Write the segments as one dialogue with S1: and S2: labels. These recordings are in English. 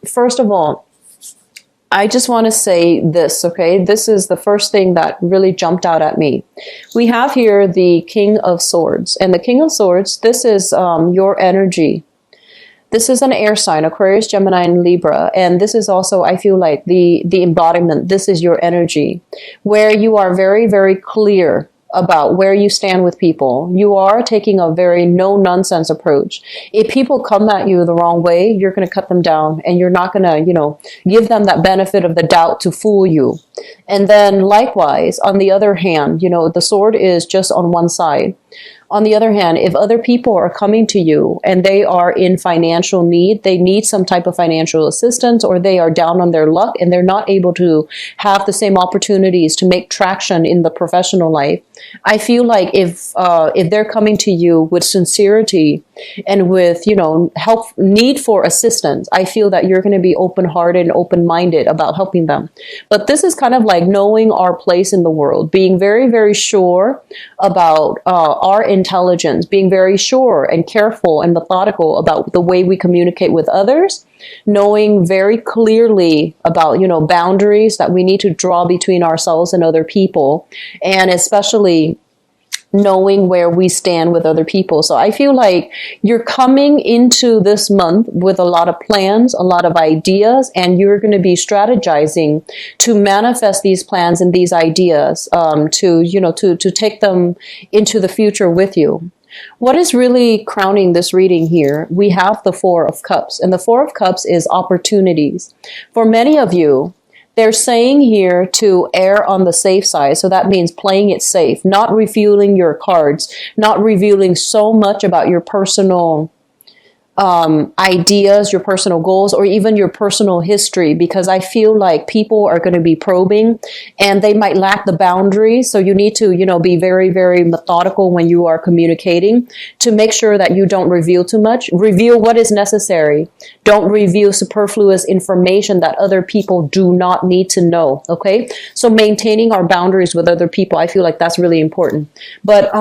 S1: First of all, I just want to say this, okay? This is the first thing that really jumped out at me. We have here the King of Swords. And the King of Swords, this is your energy. This is an air sign, Aquarius, Gemini, and Libra. And this is also, I feel like, the embodiment. This is your energy, where you are very, very clear about where you stand with people. You are taking a very no-nonsense approach. If people come at you the wrong way, you're going to cut them down, and you're not going to, give them that benefit of the doubt to fool you. And then likewise, on the other hand, the sword is just on one side. On the other hand, if other people are coming to you and they are in financial need, they need some type of financial assistance, or they are down on their luck and they're not able to have the same opportunities to make traction in the professional life, I feel like if they're coming to you with sincerity and with, help, need for assistance, I feel that you're going to be open-hearted and open-minded about helping them. But this is kind of like knowing our place in the world, being very, very sure about our intelligence, being very sure and careful and methodical about the way we communicate with others, knowing very clearly about, boundaries that we need to draw between ourselves and other people, and especially knowing where we stand with other people. So I feel like you're coming into this month with a lot of plans, a lot of ideas, and you're going to be strategizing to manifest these plans and these ideas, to take them into the future with you. What is really crowning this reading here? We have the Four of Cups, and the Four of Cups is opportunities. For many of you, they're saying here to err on the safe side. So that means playing it safe, not revealing your cards, not revealing so much about your personal ideas, your personal goals, or even your personal history, because I feel like people are going to be probing and they might lack the boundaries. So you need to, be very, very methodical when you are communicating to make sure that you don't reveal too much. Reveal what is necessary. Don't reveal superfluous information that other people do not need to know. Okay. So maintaining our boundaries with other people, I feel like that's really important. But,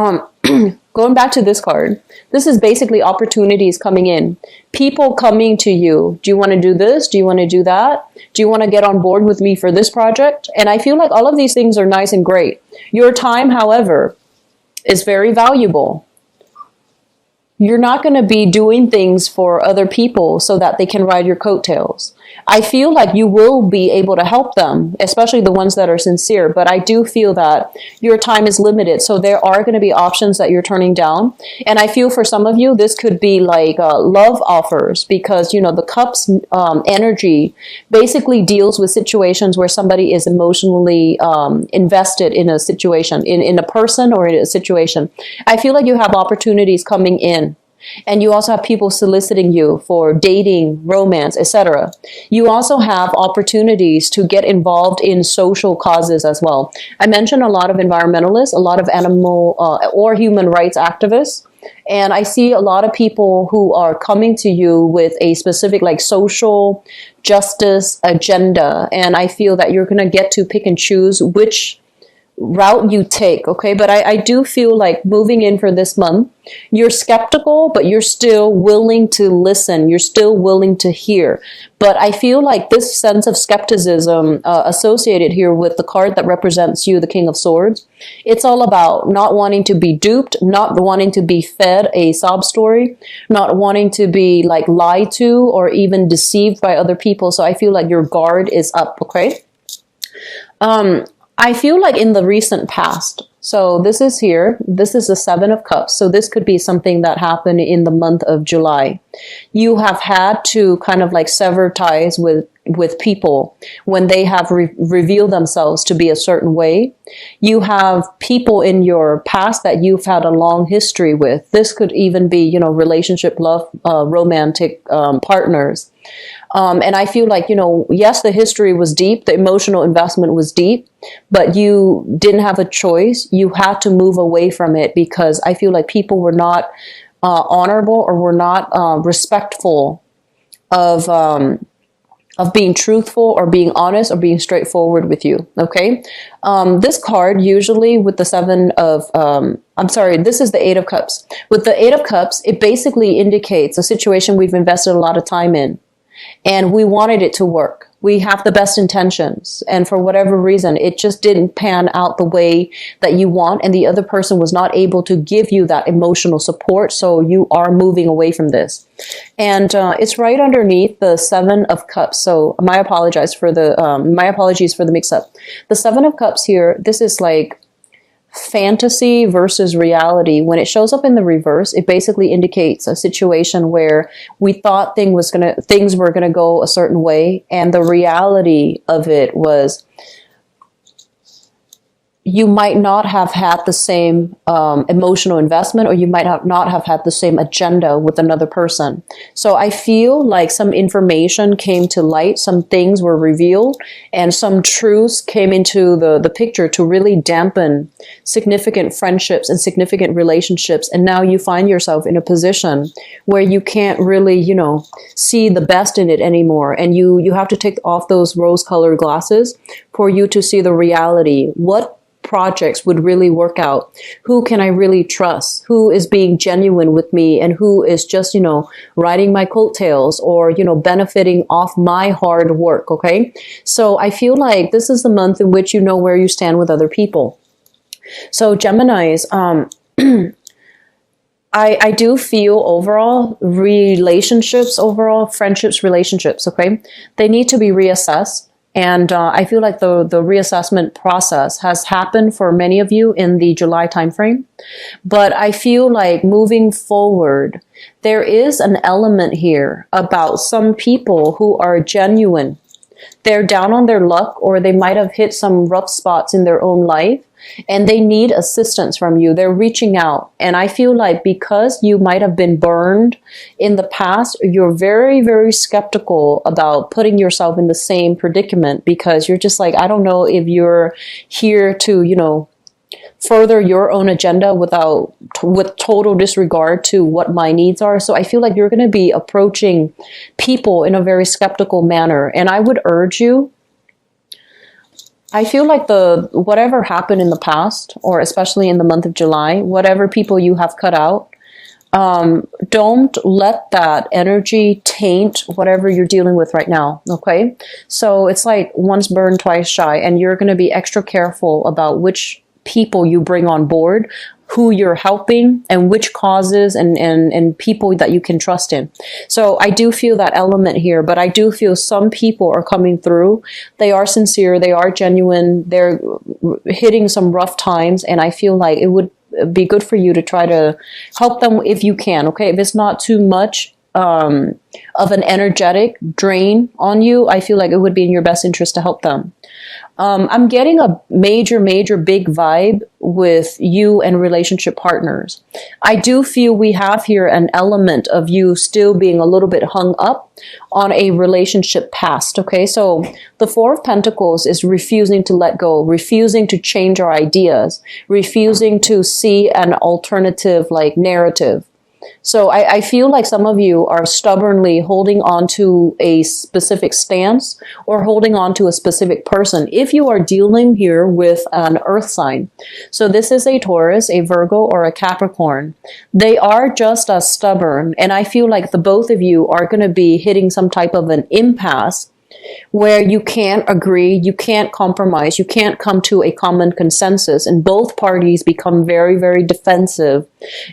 S1: going back to this card, this is basically opportunities coming in. People coming to you. Do you want to do this? Do you want to do that? Do you want to get on board with me for this project? And I feel like all of these things are nice and great. Your time, however, is very valuable. You're not going to be doing things for other people so that they can ride your coattails. I feel like you will be able to help them, especially the ones that are sincere, but I do feel that your time is limited. So there are going to be options that you're turning down. And I feel for some of you, this could be like love offers, because, the Cups energy basically deals with situations where somebody is emotionally invested in a situation, in a person or in a situation. I feel like you have opportunities coming in. And you also have people soliciting you for dating, romance, etc. You also have opportunities to get involved in social causes as well. I mentioned a lot of environmentalists, a lot of animal or human rights activists. And I see a lot of people who are coming to you with a specific social justice agenda. And I feel that you're going to get to pick and choose which route you take, okay? But I do feel like moving in for this month, you're skeptical, but you're still willing to listen. You're still willing to hear. But I feel like this sense of skepticism associated here with the card that represents you, the King of Swords, it's all about not wanting to be duped, not wanting to be fed a sob story, not wanting to be lied to or even deceived by other people. So I feel like your guard is up, okay? I feel like in the recent past, so this is here, this is the Seven of Cups. So this could be something that happened in the month of July. You have had to kind of sever ties with people when they have revealed themselves to be a certain way. You have people in your past that you've had a long history with. This could even be, relationship, love, romantic partners. And I feel like, yes, the history was deep, the emotional investment was deep, but you didn't have a choice. You had to move away from it because I feel like people were not honorable or were not respectful of being truthful or being honest or being straightforward with you, okay? This card, usually with the this is the Eight of Cups. With the Eight of Cups, it basically indicates a situation we've invested a lot of time in. and we wanted it to work. We have the best intentions, and for whatever reason, it just didn't pan out the way that you want, and the other person was not able to give you that emotional support, so you are moving away from this. And it's right underneath the Seven of Cups. So my apologies for the mix-up. The Seven of Cups here, this is like fantasy versus reality. When it shows up in the reverse, it basically indicates a situation where we thought things were gonna go a certain way, and the reality of it was you might not have had the same emotional investment, or you might not have had the same agenda with another person. So I feel like some information came to light, some things were revealed, and some truths came into the picture to really dampen significant friendships and significant relationships. And now you find yourself in a position where you can't really, see the best in it anymore. And you have to take off those rose-colored glasses for you to see the reality. What projects would really work out? Who can I really trust? Who is being genuine with me, and who is just, riding my coattails, or, benefiting off my hard work? Okay. So I feel like this is the month in which you know where you stand with other people. So Geminis, I do feel overall friendships, relationships, okay, they need to be reassessed. And I feel like the reassessment process has happened for many of you in the July timeframe. But I feel like moving forward, there is an element here about some people who are genuine. They're down on their luck, or they might have hit some rough spots in their own life, and they need assistance from you. They're reaching out. And I feel like because you might have been burned in the past, you're very, very skeptical about putting yourself in the same predicament, because you're just like, I don't know if you're here to, further your own agenda with total disregard to what my needs are. So I feel like you're going to be approaching people in a very skeptical manner. And I would urge you, I feel like whatever happened in the past, or especially in the month of July, whatever people you have cut out, don't let that energy taint whatever you're dealing with right now. Okay. So it's like once burned, twice shy, and you're going to be extra careful about which people you bring on board, who you're helping, and which causes and people that you can trust in. So I do feel that element here, but I do feel some people are coming through. They are sincere. They are genuine. They're hitting some rough times. And I feel like it would be good for you to try to help them if you can. Okay. If it's not too much of an energetic drain on you, I feel like it would be in your best interest to help them. I'm getting a major big vibe with you and relationship partners. I do feel we have here an element of you still being a little bit hung up on a relationship past. Okay, so the Four of Pentacles is refusing to let go, refusing to change our ideas, refusing to see an alternative narrative. So I feel like some of you are stubbornly holding on to a specific stance, or holding on to a specific person, if you are dealing here with an earth sign. So this is a Taurus, a Virgo, or a Capricorn. They are just as stubborn, and I feel like the both of you are going to be hitting some type of an impasse where you can't agree, you can't compromise, you can't come to a common consensus, and both parties become very, very defensive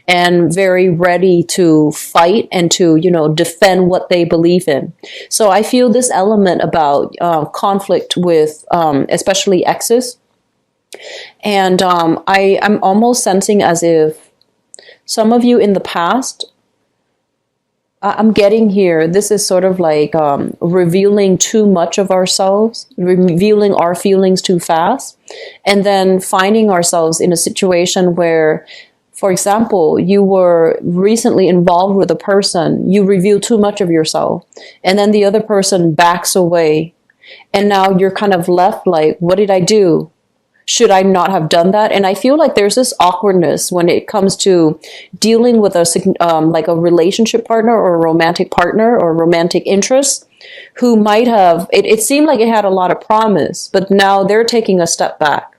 S1: and very ready to fight and to, defend what they believe in. So I feel this element about conflict with especially exes, and I'm almost sensing as if some of you in the past, I'm getting here, this is sort of like revealing too much of ourselves, revealing our feelings too fast, and then finding ourselves in a situation where, for example, you were recently involved with a person, you reveal too much of yourself, and then the other person backs away, and now you're kind of left like, what did I do? Should I not have done that? And I feel like there's this awkwardness when it comes to dealing with a relationship partner, or a romantic partner, or romantic interest, who might have, it seemed like it had a lot of promise, but now they're taking a step back.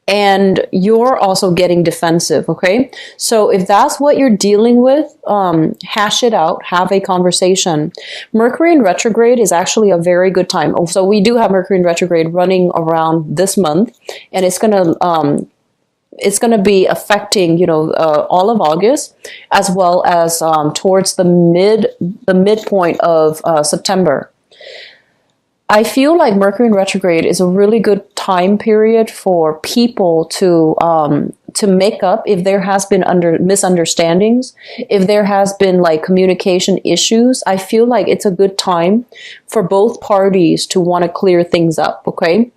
S1: and you're also getting defensive. Okay, so if that's what you're dealing with, hash it out, have a conversation. Mercury in retrograde is actually a very good time. Oh, so we do have Mercury in retrograde running around this month, and it's gonna be affecting, all of August, as well as towards the midpoint of September. I feel like Mercury in retrograde is a really good time period for people to make up if there has been misunderstandings, if there has been like communication issues. I feel like it's a good time for both parties to want to clear things up. Okay.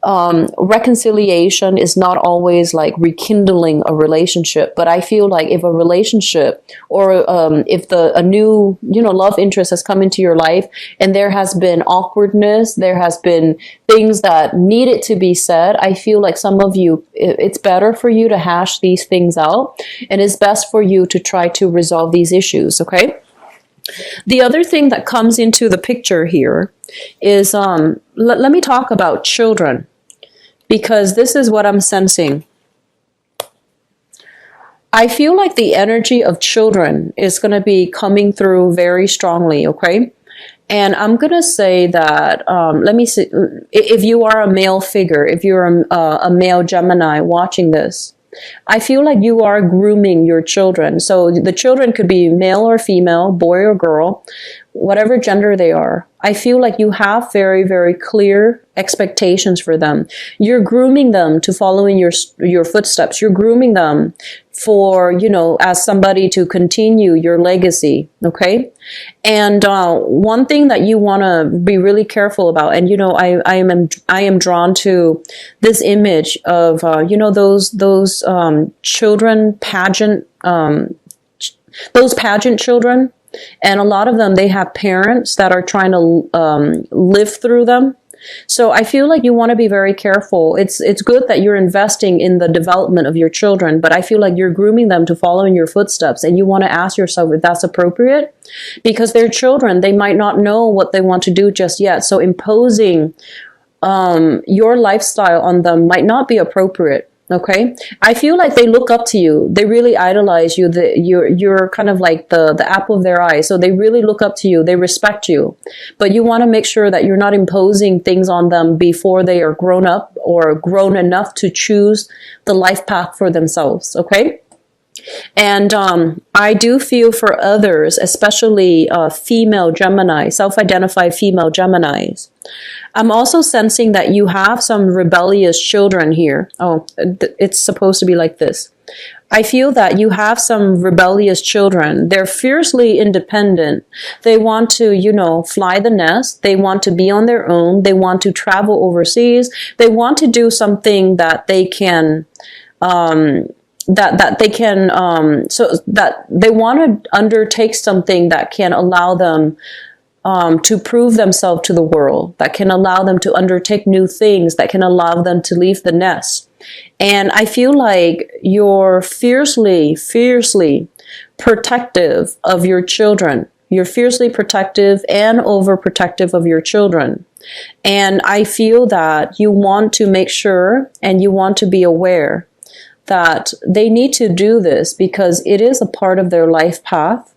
S1: Reconciliation is not always like rekindling a relationship, but I feel like if a relationship or if a new love interest has come into your life and there has been awkwardness, there has been things that needed to be said, I feel like some of you, it's better for you to hash these things out, and it's best for you to try to resolve these issues. Okay. The other thing that comes into the picture here is let me talk about children, because this is what I'm sensing. I feel like the energy of children is going to be coming through very strongly, okay? And I'm going to say that, let me see, if you are a male figure, if you're a male Gemini watching this, I feel like you are grooming your children. So the children could be male or female, boy or girl, whatever gender they are. I feel like you have very, very clear expectations for them. You're grooming them to follow in your footsteps. You're grooming them for, as somebody to continue your legacy. Okay. And one thing that you want to be really careful about, and I am drawn to this image of those children pageant, those pageant children. And a lot of them, they have parents that are trying to live through them. So I feel like you want to be very careful. It's good that you're investing in the development of your children, but I feel like you're grooming them to follow in your footsteps, and you want to ask yourself if that's appropriate, because they're children. They might not know what they want to do just yet. So imposing your lifestyle on them might not be appropriate. Okay, I feel like they look up to you. They really idolize you. You're kind of like the apple of their eye. So they really look up to you. They respect you. But you want to make sure that you're not imposing things on them before they are grown up or grown enough to choose the life path for themselves. Okay. And I do feel for others, especially female Gemini, self-identified female Geminis. I'm also sensing that you have some rebellious children here. Oh, it's supposed to be like this. I feel that you have some rebellious children. They're fiercely independent. They want to, fly the nest. They want to be on their own. They want to travel overseas. They want to do something that they can, that they can, so that they want to undertake something that can allow them to prove themselves to the world, that can allow them to undertake new things, that can allow them to leave the nest. And I feel like you're fiercely, fiercely protective of your children. You're fiercely protective and overprotective of your children. And I feel that you want to make sure and you want to be aware that they need to do this because it is a part of their life path.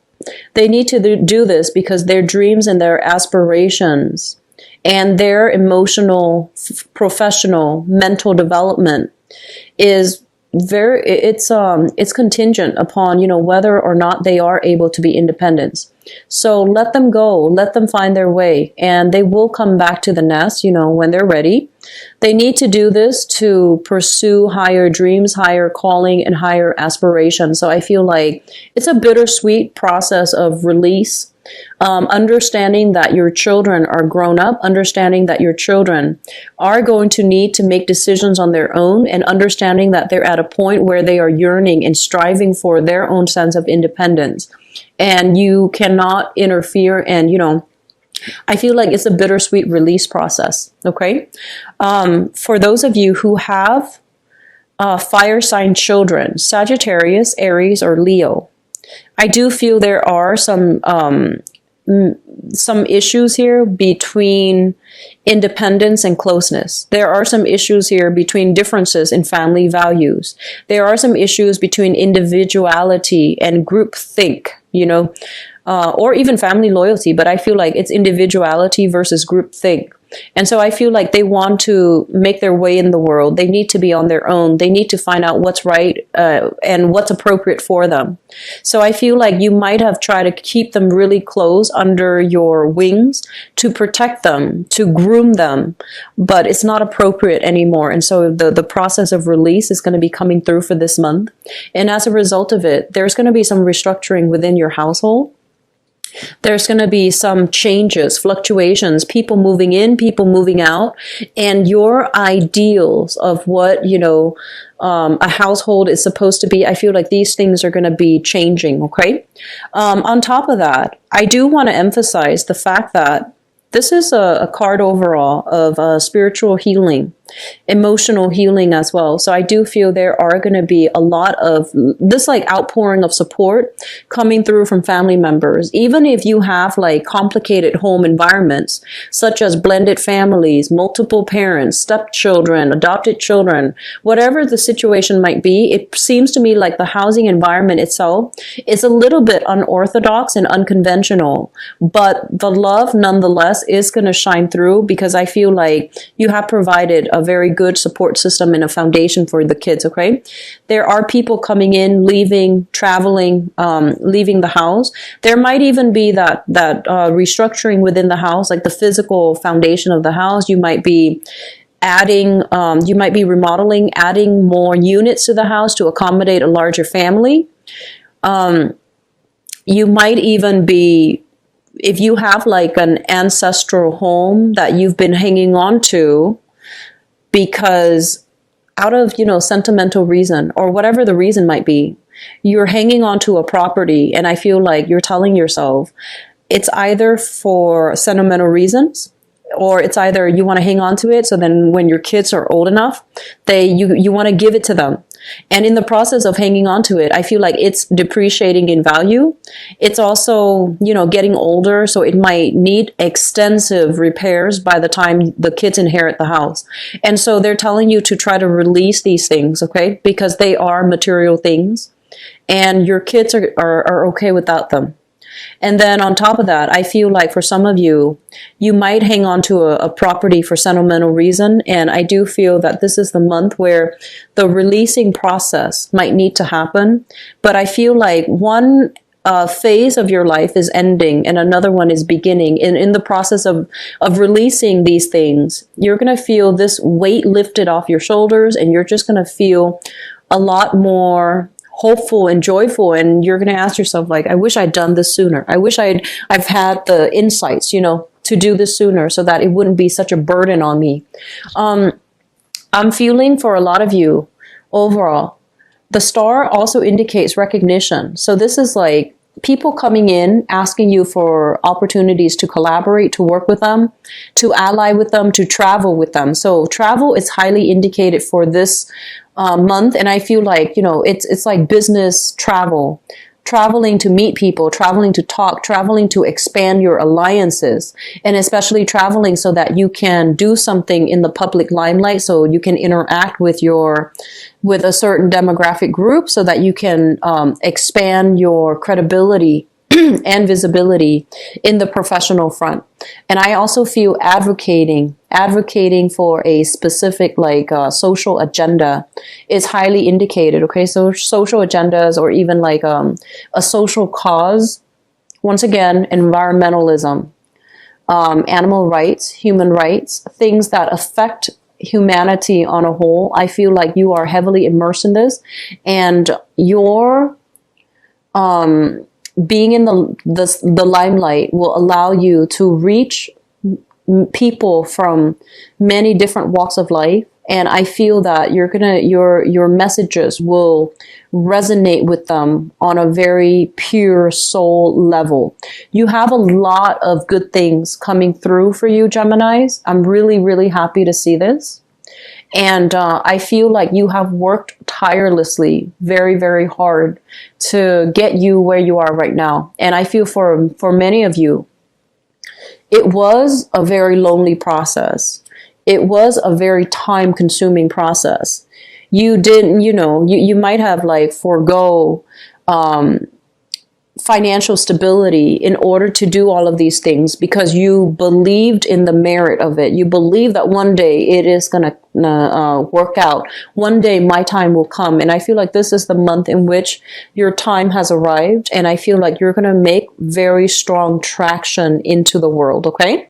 S1: They need to do this because their dreams and their aspirations and their emotional, professional, mental development is it's contingent upon, whether or not they are able to be independent. So let them go, let them find their way, and they will come back to the nest, when they're ready. They need to do this to pursue higher dreams, higher calling, and higher aspirations. So I feel like it's a bittersweet process of release. Understanding that your children are grown up, understanding that your children are going to need to make decisions on their own, and understanding that they're at a point where they are yearning and striving for their own sense of independence. And you cannot interfere, and I feel like it's a bittersweet release process. Okay. For those of you who have fire sign children, Sagittarius, Aries, or Leo, I do feel there are some some issues here between independence and closeness. There are some issues here between differences in family values. There are some issues between individuality and groupthink, or even family loyalty. But I feel like it's individuality versus groupthink. And so I feel like they want to make their way in the world. They need to be on their own. They need to find out what's right and what's appropriate for them. So I feel like you might have tried to keep them really close under your wings to protect them, to groom them, but it's not appropriate anymore. And so the process of release is going to be coming through for this month. And as a result of it, there's going to be some restructuring within your household. There's going to be some changes, fluctuations, people moving in, people moving out, and your ideals of what, a household is supposed to be. I feel like these things are going to be changing, okay? On top of that, I do want to emphasize the fact that this is a card overall of spiritual healing, emotional healing as well. So I do feel there are going to be a lot of this like outpouring of support coming through from family members. Even if you have like complicated home environments, such as blended families, multiple parents, stepchildren, adopted children, whatever the situation might be, it seems to me like the housing environment itself is a little bit unorthodox and unconventional, but the love nonetheless is going to shine through, because I feel like you have provided a very good support system and a foundation for the kids, okay? There are people coming in, leaving, traveling, leaving the house. There might even be that restructuring within the house, like the physical foundation of the house. You might be adding, you might be remodeling, adding more units to the house to accommodate a larger family. You might even be, if you have like an ancestral home that you've been hanging on to because out of, sentimental reason or whatever the reason might be, you're hanging on to a property, and I feel like you're telling yourself it's either for sentimental reasons, or it's either you want to hang on to it so then when your kids are old enough, you want to give it to them. And in the process of hanging on to it, I feel like it's depreciating in value. It's also, getting older, so it might need extensive repairs by the time the kids inherit the house. And so they're telling you to try to release these things, okay? Because they are material things, and your kids are okay without them. And then on top of that, I feel like for some of you, you might hang on to a property for sentimental reason. And I do feel that this is the month where the releasing process might need to happen. But I feel like one phase of your life is ending and another one is beginning. And in the process of releasing these things, you're going to feel this weight lifted off your shoulders, and you're just going to feel a lot more hopeful and joyful, and you're going to ask yourself, like, I wish I'd done this sooner. I wish I've had the insights, to do this sooner so that it wouldn't be such a burden on me. I'm feeling for a lot of you overall, the star also indicates recognition. So this is like people coming in, asking you for opportunities to collaborate, to work with them, to ally with them, to travel with them. So travel is highly indicated for this month. And I feel like, it's like business travel, traveling to meet people, traveling to talk, traveling to expand your alliances, and especially traveling so that you can do something in the public limelight, so you can interact with a certain demographic group, so that you can expand your credibility and visibility in the professional front. And I also feel advocating for a specific social agenda is highly indicated. Okay, so social agendas, or even like a social cause. Once again, environmentalism, animal rights, human rights, things that affect humanity on a whole. I feel like you are heavily immersed in this, and your being in the limelight will allow you to reach people from many different walks of life. And I feel that your messages will resonate with them on a very pure soul level. You have a lot of good things coming through for you, Geminis. I'm really, really happy to see this. And I feel like you have worked tirelessly, very, very hard to get you where you are right now. And I feel for many of you, it was a very lonely process. It was a very time consuming process. You didn't, you might have like forego financial stability in order to do all of these things because you believed in the merit of it. You believe that one day it is going to work out. One day my time will come. And I feel like this is the month in which your time has arrived. And I feel like you're going to make very strong traction into the world. Okay.